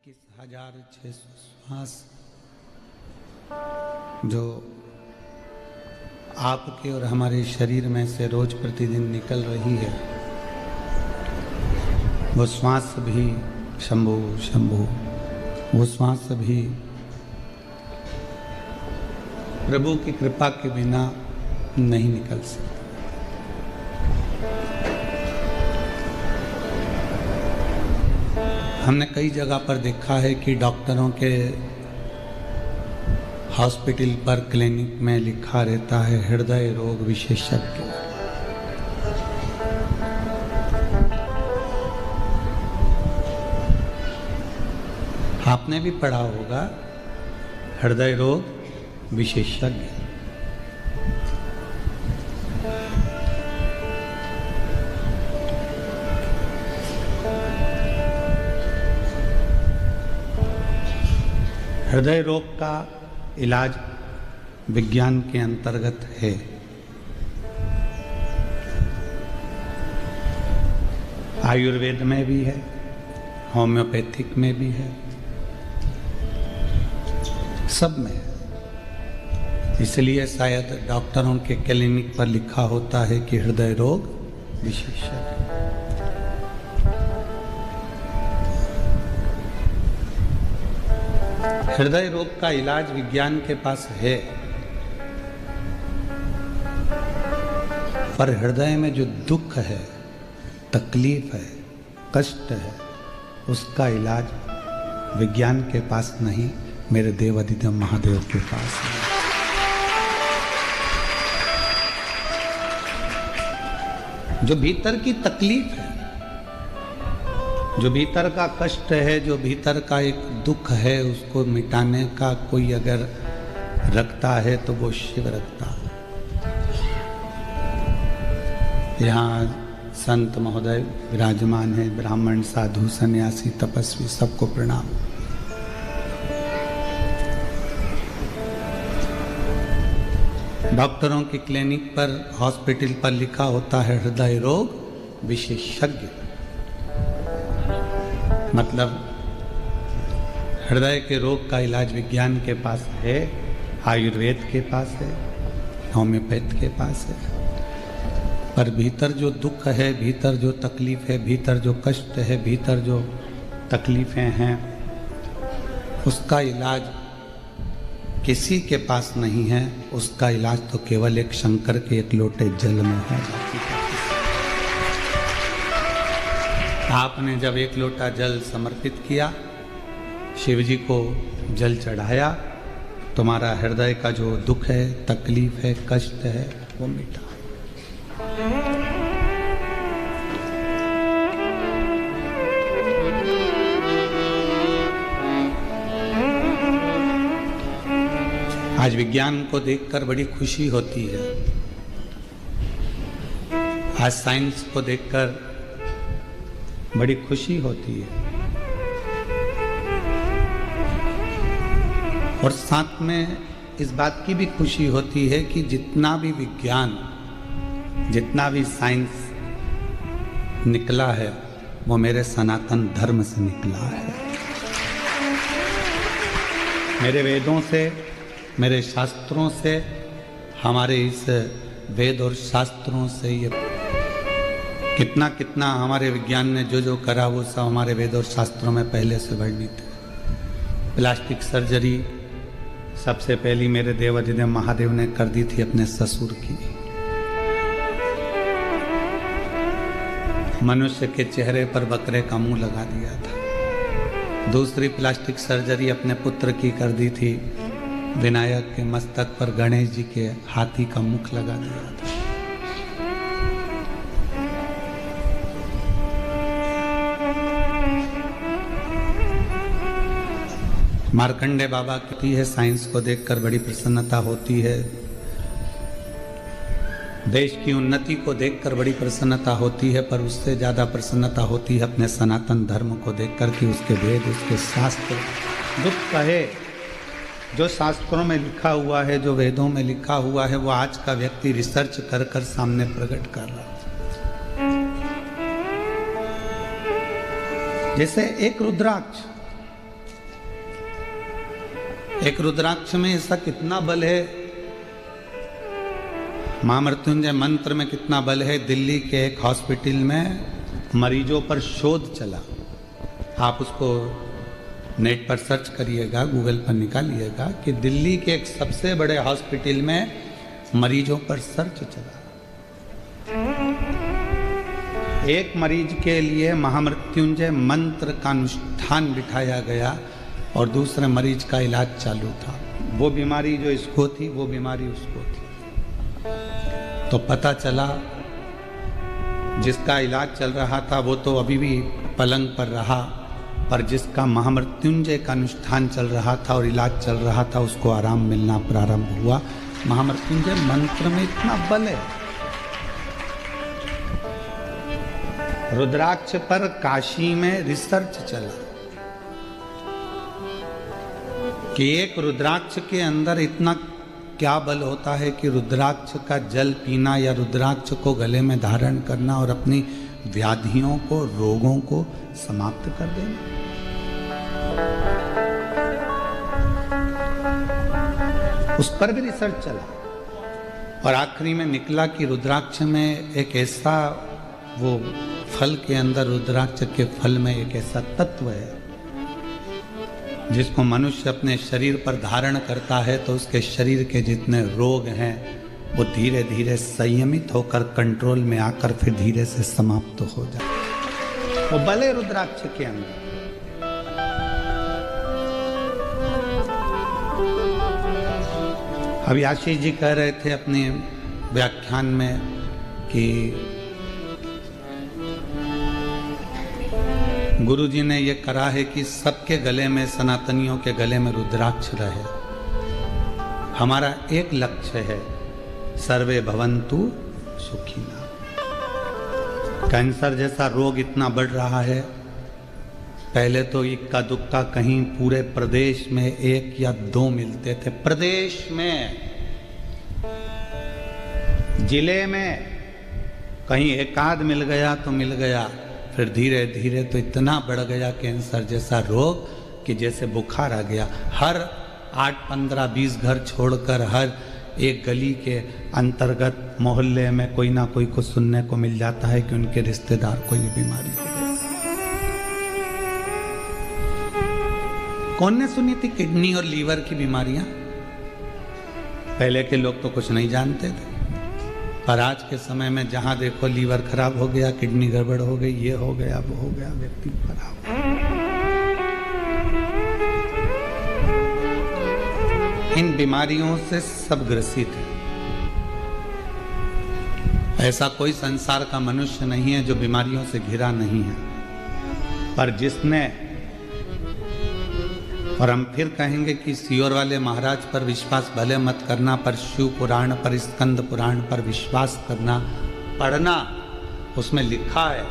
21,600 श्वास जो आपके और हमारे शरीर में से रोज प्रतिदिन निकल रही है, वो श्वास भी शंभु शंभु, वो श्वास भी प्रभु की कृपा के बिना नहीं निकल सकती। हमने कई जगह पर देखा है कि डॉक्टरों के हॉस्पिटल पर, क्लिनिक में लिखा रहता है हृदय रोग विशेषज्ञ। आपने भी पढ़ा होगा हृदय रोग विशेषज्ञ। हृदय रोग का इलाज विज्ञान के अंतर्गत है। आयुर्वेद में भी है, होम्योपैथिक में भी है, सब में है। इसलिए शायद डॉक्टरों के क्लिनिक पर लिखा होता है कि हृदय रोग विशेषज्ञ। हृदय रोग का इलाज विज्ञान के पास है, पर हृदय में जो दुख है, तकलीफ है, कष्ट है, उसका इलाज विज्ञान के पास नहीं, मेरे देवाधिदेव महादेव के पास है। जो भीतर की तकलीफ है, जो भीतर का कष्ट है, जो भीतर का एक दुख है, उसको मिटाने का कोई अगर रखता है तो वो शिव रखता है। यहाँ संत महोदय विराजमान है, ब्राह्मण, साधु, सन्यासी, तपस्वी, सबको प्रणाम। डॉक्टरों की क्लिनिक पर, हॉस्पिटल पर लिखा होता है हृदय रोग विशेषज्ञ। मतलब हृदय के रोग का इलाज विज्ञान के पास है, आयुर्वेद के पास है, होम्योपैथ के पास है, पर भीतर जो दुख है, भीतर जो तकलीफ है, भीतर जो कष्ट है, भीतर जो तकलीफें हैं, उसका इलाज किसी के पास नहीं है। उसका इलाज तो केवल एक शंकर के एक लोटे जल में है। आपने जब एक लोटा जल समर्पित किया, शिव जी को जल चढ़ाया, तुम्हारा हृदय का जो दुख है, तकलीफ है, कष्ट है, वो मिटा। आज विज्ञान को देखकर बड़ी खुशी होती है। आज साइंस को देखकर बड़ी खुशी होती है, और साथ में इस बात की भी खुशी होती है कि जितना भी विज्ञान, जितना भी साइंस निकला है, वो मेरे सनातन धर्म से निकला है। मेरे वेदों से, मेरे शास्त्रों से, हमारे इस वेद और शास्त्रों से ये कितना कितना हमारे विज्ञान ने जो जो करा, वो सब हमारे वेद और शास्त्रों में पहले से वर्णित है। प्लास्टिक सर्जरी सबसे पहली मेरे देवाधिदेव महादेव ने कर दी थी अपने ससुर की। मनुष्य के चेहरे पर बकरे का मुंह लगा दिया था। दूसरी प्लास्टिक सर्जरी अपने पुत्र की कर दी थी। विनायक के मस्तक पर गणेश जी के हाथी का मुख लगा दिया था। मार्कंडे बाबा की है, साइंस को देखकर बड़ी प्रसन्नता होती है। देश की उन्नति को देखकर बड़ी प्रसन्नता होती है, पर उससे ज्यादा प्रसन्नता होती है अपने सनातन धर्म को देखकर कि उसके वेद, उसके शास्त्र, दुख कहे जो शास्त्रों में लिखा हुआ है, जो वेदों में लिखा हुआ है, वो आज का व्यक्ति रिसर्च कर कर सामने प्रकट कर रहा है। जैसे एक रुद्राक्ष एक रुद्राक्ष में ऐसा कितना बल है, महामृत्युंजय मंत्र में कितना बल है। दिल्ली के एक हॉस्पिटल में मरीजों पर शोध चला, आप उसको नेट पर सर्च करिएगा, गूगल पर निकालिएगा कि दिल्ली के एक सबसे बड़े हॉस्पिटल में मरीजों पर सर्च चला। एक मरीज के लिए महामृत्युंजय मंत्र का अनुष्ठान बिठाया गया और दूसरे मरीज का इलाज चालू था। वो बीमारी जो इसको थी, वो बीमारी उसको थी। तो पता चला जिसका इलाज चल रहा था वो तो अभी भी पलंग पर रहा, पर जिसका महामृत्युंजय का अनुष्ठान चल रहा था और इलाज चल रहा था उसको आराम मिलना प्रारंभ हुआ। महामृत्युंजय मंत्र में इतना बल है। रुद्राक्ष पर काशी में रिसर्च चला कि एक रुद्राक्ष के अंदर इतना क्या बल होता है कि रुद्राक्ष का जल पीना या रुद्राक्ष को गले में धारण करना और अपनी व्याधियों को, रोगों को समाप्त कर देना। उस पर भी रिसर्च चला और आखिरी में निकला कि रुद्राक्ष में एक ऐसा, वो फल के अंदर, रुद्राक्ष के फल में एक ऐसा तत्व है जिसको मनुष्य अपने शरीर पर धारण करता है तो उसके शरीर के जितने रोग हैं वो धीरे धीरे संयमित होकर कंट्रोल में आकर फिर धीरे से समाप्त हो जाए। वो बल है रुद्राक्ष के अंदर। अभी आशीष जी कह रहे थे अपने व्याख्यान में कि गुरु जी ने ये करा है कि सबके गले में, सनातनियों के गले में रुद्राक्ष रहे। हमारा एक लक्ष्य है, सर्वे भवन्तु सुखिना। कैंसर जैसा रोग इतना बढ़ रहा है, पहले तो इक्का दुक्का कहीं पूरे प्रदेश में 1 या 2 मिलते थे। प्रदेश में, जिले में कहीं 1 आध मिल गया तो मिल गया, फिर धीरे धीरे तो इतना बढ़ गया कैंसर जैसा रोग कि जैसे बुखार आ गया। हर 8, 15, 20 घर छोड़कर हर एक गली के अंतर्गत मोहल्ले में कोई ना कोई को सुनने को मिल जाता है कि उनके रिश्तेदार को ये बीमारी है। कौन ने सुनी थी किडनी और लीवर की बीमारियां? पहले के लोग तो कुछ नहीं जानते थे, पर आज के समय में जहां देखो लीवर खराब हो गया, किडनी गड़बड़ हो गई, ये हो गया, वो हो गया, व्यक्ति खराब। इन बीमारियों से सब ग्रसित है। ऐसा कोई संसार का मनुष्य नहीं है जो बीमारियों से घिरा नहीं है, पर जिसने, और हम फिर कहेंगे कि सियोर वाले महाराज पर विश्वास भले मत करना, पर शिव पुराण पर, स्कंद पुराण पर विश्वास करना, पढ़ना। उसमें लिखा है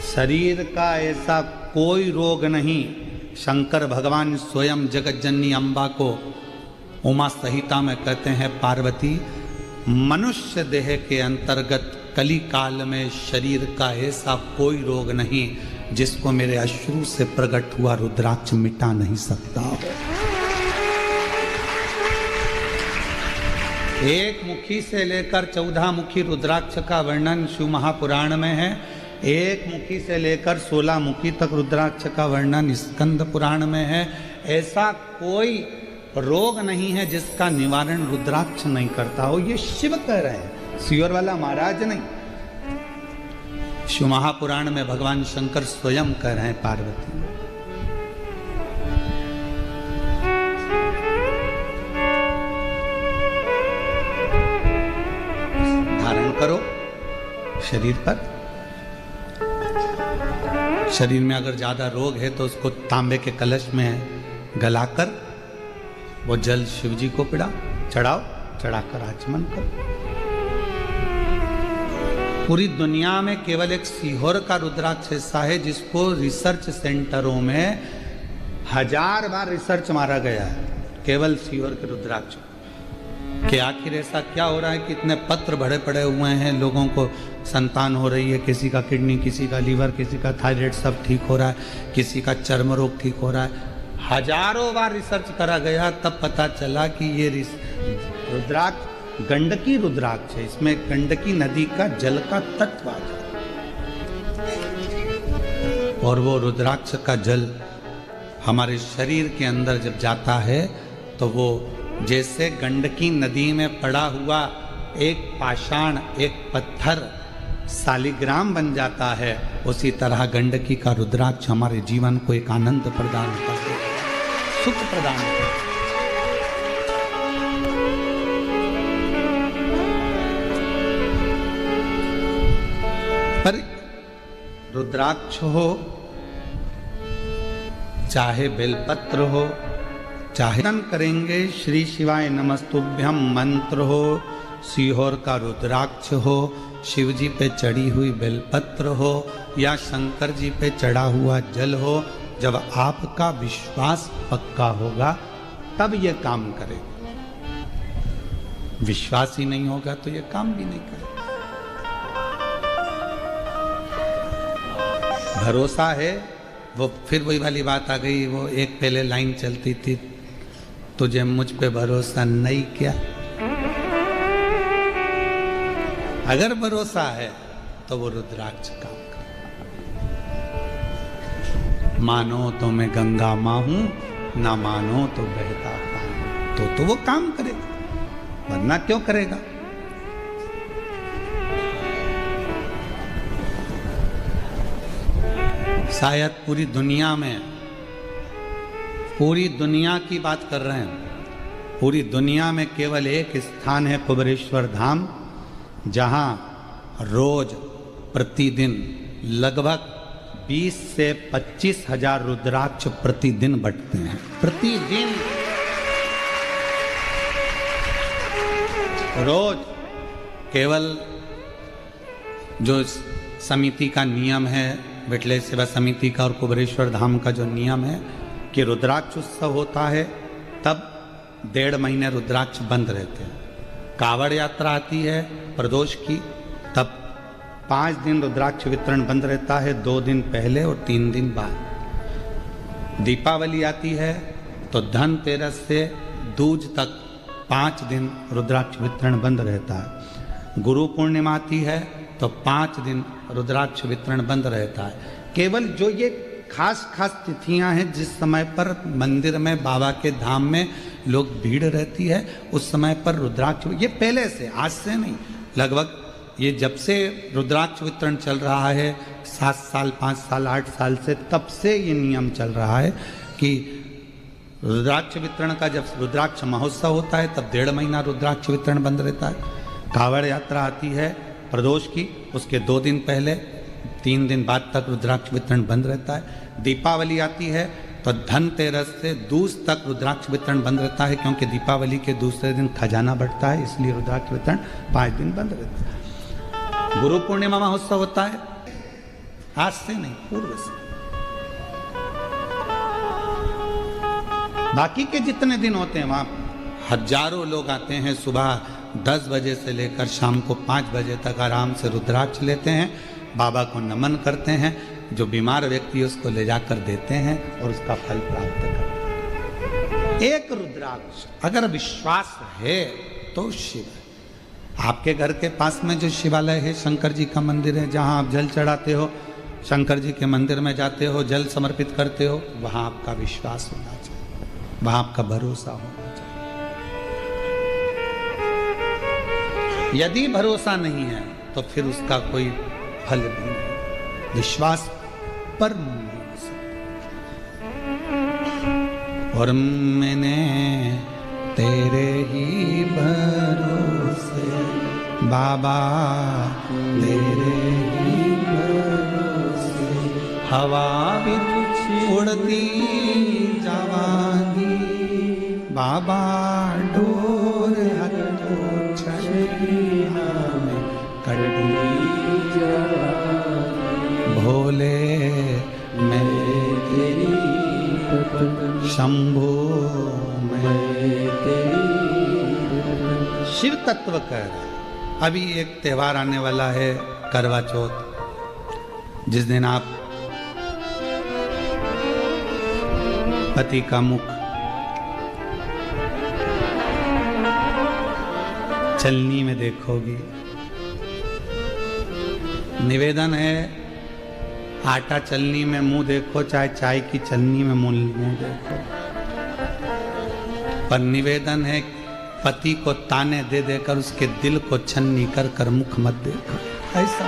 शरीर का ऐसा कोई रोग नहीं। शंकर भगवान स्वयं जगत जननी अम्बा को उमा संहिता में कहते हैं, पार्वती, मनुष्य देह के अंतर्गत कली काल में शरीर का ऐसा कोई रोग नहीं जिसको मेरे अश्रु से प्रकट हुआ रुद्राक्ष मिटा नहीं सकता। एक मुखी से लेकर 14 मुखी रुद्राक्ष का वर्णन शिव महापुराण में है। एक मुखी से लेकर 16 मुखी तक रुद्राक्ष का वर्णन स्कंद पुराण में है। ऐसा कोई रोग नहीं है जिसका निवारण रुद्राक्ष नहीं करता हो। ये शिव कह रहे हैं, सियोर वाला महाराज नहीं। शिव महापुराण में भगवान शंकर स्वयं कह रहे हैं पार्वती, धारण करो शरीर पर। शरीर में अगर ज्यादा रोग है तो उसको तांबे के कलश में गलाकर वो जल शिव जी को चढ़ाओ, चढ़ाकर आचमन करो। पूरी दुनिया में केवल एक सीहोर का रुद्राक्ष ऐसा है जिसको रिसर्च सेंटरों में 1000 बार रिसर्च मारा गया है, केवल सीहोर के रुद्राक्ष कि आखिर ऐसा क्या हो रहा है कि इतने पत्र भरे पड़े हुए हैं, लोगों को संतान हो रही है, किसी का किडनी, किसी का लीवर, किसी का थायराइड, सब ठीक हो रहा है, किसी का चर्म रोग ठीक हो रहा है, हजारों बार रिसर्च करा गया, तब पता चला कि ये रुद्राक्ष गंडकी रुद्राक्ष है। इसमें गंडकी नदी का जल का तत्व आ जाता और वो रुद्राक्ष का जल हमारे शरीर के अंदर जब जाता है तो वो जैसे गंडकी नदी में पड़ा हुआ एक पाषाण, एक पत्थर शालिग्राम बन जाता है, उसी तरह गंडकी का रुद्राक्ष हमारे जीवन को एक आनंद प्रदान करता है, सुख प्रदान करता है। पर रुद्राक्ष हो चाहे बेलपत्र हो, चाहे करेंगे श्री शिवाय नमस्तुभ्यम मंत्र हो, सीहोर का रुद्राक्ष हो, शिव जी पे चढ़ी हुई बेलपत्र हो या शंकर जी पे चढ़ा हुआ जल हो, जब आपका विश्वास पक्का होगा तब ये काम करेगा। विश्वास ही नहीं होगा तो ये काम भी नहीं करेगा। भरोसा है, वो फिर वही वाली बात आ गई, वो एक पहले लाइन चलती थी, तुझे मुझ पे भरोसा नहीं क्या। अगर भरोसा है तो वो रुद्राक्ष काम करे। मानो तो मैं गंगा मां हूं, ना मानो तो बहता पानी, तो वो काम करेगा, वरना क्यों करेगा। शायद पूरी दुनिया की बात कर रहे हैं, पूरी दुनिया में केवल एक स्थान है कुबेरेश्वर धाम, जहां रोज प्रतिदिन लगभग 20 से 25 हजार रुद्राक्ष प्रतिदिन बटते हैं। प्रतिदिन रोज केवल जो समिति का नियम है, विठले सेवा समिति का और कुबेरेश्वर धाम का जो नियम है कि रुद्राक्ष उत्सव होता है तब 1.5 महीने रुद्राक्ष बंद रहते हैं। कावड़ यात्रा आती है प्रदोष की, तब 5 दिन रुद्राक्ष वितरण बंद रहता है, 2 दिन पहले और 3 दिन बाद। दीपावली आती है तो धनतेरस से दूज तक 5 दिन रुद्राक्ष वितरण बंद रहता है। गुरु पूर्णिमा आती है तो 5 दिन रुद्राक्ष वितरण बंद रहता है। केवल जो ये खास तिथियां हैं जिस समय पर मंदिर में बाबा के धाम में लोग भीड़ रहती है, उस समय पर रुद्राक्ष, ये पहले से, आज से नहीं, लगभग ये जब से रुद्राक्ष वितरण चल रहा है 7 साल 5 साल 8 साल से, तब से ये नियम चल रहा है कि रुद्राक्ष वितरण का जब रुद्राक्ष महोत्सव होता है तब 1.5 महीना रुद्राक्ष वितरण बंद रहता है। कावड़ यात्रा आती है प्रदोष की, उसके 2 दिन पहले 3 दिन बाद तक रुद्राक्ष वितरण बंद रहता है। दीपावली आती है तो धनतेरस से दूज तक रुद्राक्ष वितरण बंद रहता है, क्योंकि दीपावली के दूसरे दिन खजाना बढ़ता है, इसलिए रुद्राक्ष वितरण 5 दिन बंद रहता है। गुरु पूर्णिमा महोत्सव होता है, आज से नहीं, पूर्व से। बाकी के जितने दिन होते हैं वहां हजारों लोग आते हैं, सुबह 10 बजे से लेकर शाम को 5 बजे तक आराम से रुद्राक्ष लेते हैं, बाबा को नमन करते हैं, जो बीमार व्यक्ति उसको ले जाकर देते हैं और उसका फल प्राप्त करते हैं। एक रुद्राक्ष अगर विश्वास है तो शिव है। आपके घर के पास में जो शिवालय है, शंकर जी का मंदिर है, जहां आप जल चढ़ाते हो, शंकर जी के मंदिर में जाते हो, जल समर्पित करते हो, वहां आपका विश्वास होना चाहिए, वहां आपका भरोसा होना चाहिए। यदि भरोसा नहीं है तो फिर उसका कोई फल भी नहीं। विश्वास पर नहीं हो सकता। और मैंने तेरे ही भरोसे बाबा, तेरे ही भरोसे हवा बिच उड़ती जावागी, बाबा डोर हथो छड़िया में कड़ी भोले मैं तेरी शंभो मैं तेरी। शिव तत्व कह रहा। अभी एक त्योहार आने वाला है, करवा चौथ, जिस दिन आप पति का मुख चलनी में देखोगी। निवेदन है, आटा चलनी में मुंह देखो, चाहे चाय की चलनी में मुंह देखो, पर निवेदन है पति को ताने दे देकर उसके दिल को छन्नी कर कर मुख मत देखो। ऐसा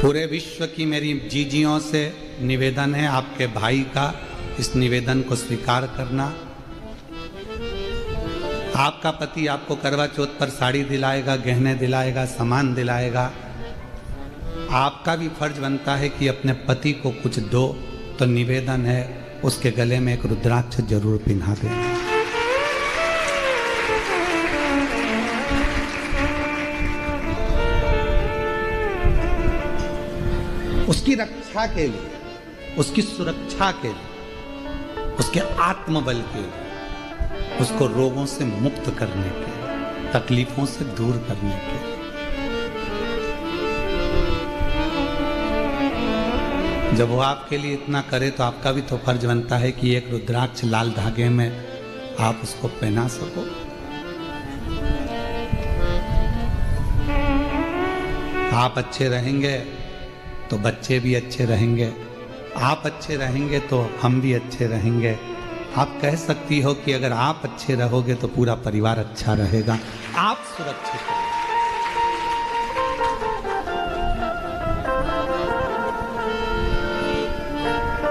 पूरे विश्व की मेरी जीजियों से निवेदन है, आपके भाई का इस निवेदन को स्वीकार करना। आपका पति आपको करवा चौथ पर साड़ी दिलाएगा, गहने दिलाएगा, सामान दिलाएगा। आपका भी फर्ज बनता है कि अपने पति को कुछ दो, तो निवेदन है उसके गले में एक रुद्राक्ष जरूर पिन्हा देना। उसकी रक्षा के लिए, उसकी सुरक्षा के लिए, उसके आत्मबल के लिए, उसको रोगों से मुक्त करने के लिए, तकलीफों से दूर करने के लिए। जब वो आपके लिए इतना करे तो आपका भी तो फर्ज बनता है कि एक रुद्राक्ष लाल धागे में आप उसको पहना सको। आप अच्छे रहेंगे तो बच्चे भी अच्छे रहेंगे, आप अच्छे रहेंगे तो हम भी अच्छे रहेंगे। आप कह सकती हो कि अगर आप अच्छे रहोगे तो पूरा परिवार अच्छा रहेगा। आप सुरक्षित रहोगे।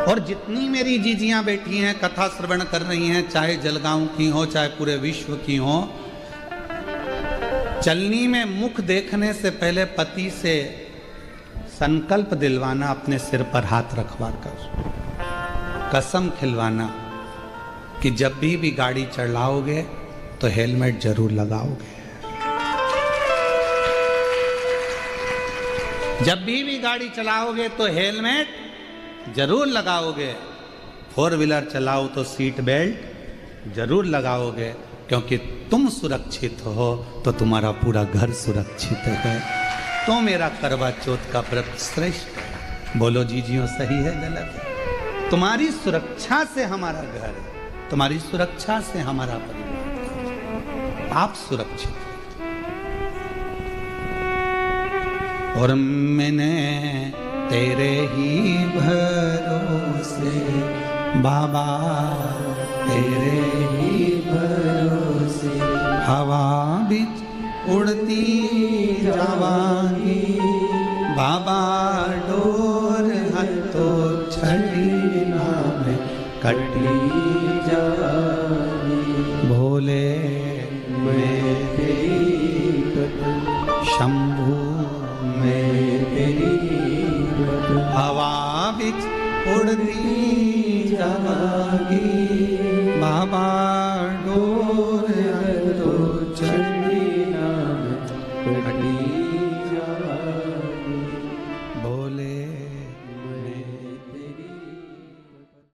और जितनी मेरी जीजियां बैठी हैं, कथा श्रवण कर रही हैं, चाहे जलगांव की हो, चाहे पूरे विश्व की हो, चलनी में मुख देखने से पहले पति से संकल्प दिलवाना, अपने सिर पर हाथ रखवा कर कसम खिलवाना कि जब भी गाड़ी चलाओगे तो हेलमेट जरूर लगाओगे। जब भी गाड़ी चलाओगे तो हेलमेट जरूर लगाओगे। 4 व्हीलर चलाओ तो सीट बेल्ट जरूर लगाओगे, क्योंकि तुम सुरक्षित हो तो तुम्हारा पूरा घर सुरक्षित है। तो मेरा करवा चौथ का व्रत श्रेष्ठ है। बोलो जीजियों, सही है गलत है? तुम्हारी सुरक्षा से हमारा घर है, तुम्हारी सुरक्षा से हमारा परिवार, आप सुरक्षित हो। और मैंने तेरे ही भरोसे बाबा, तेरे ही भरोसे हवा बिच उड़ती जावांगी बाबा, डोर हतो छड़ी नाम कटी जावांगी। भोले मैं तेरी शंभू मैं तेरी हवा बिच उड़ती जावांगी बाबा, डोर हतो छड़ी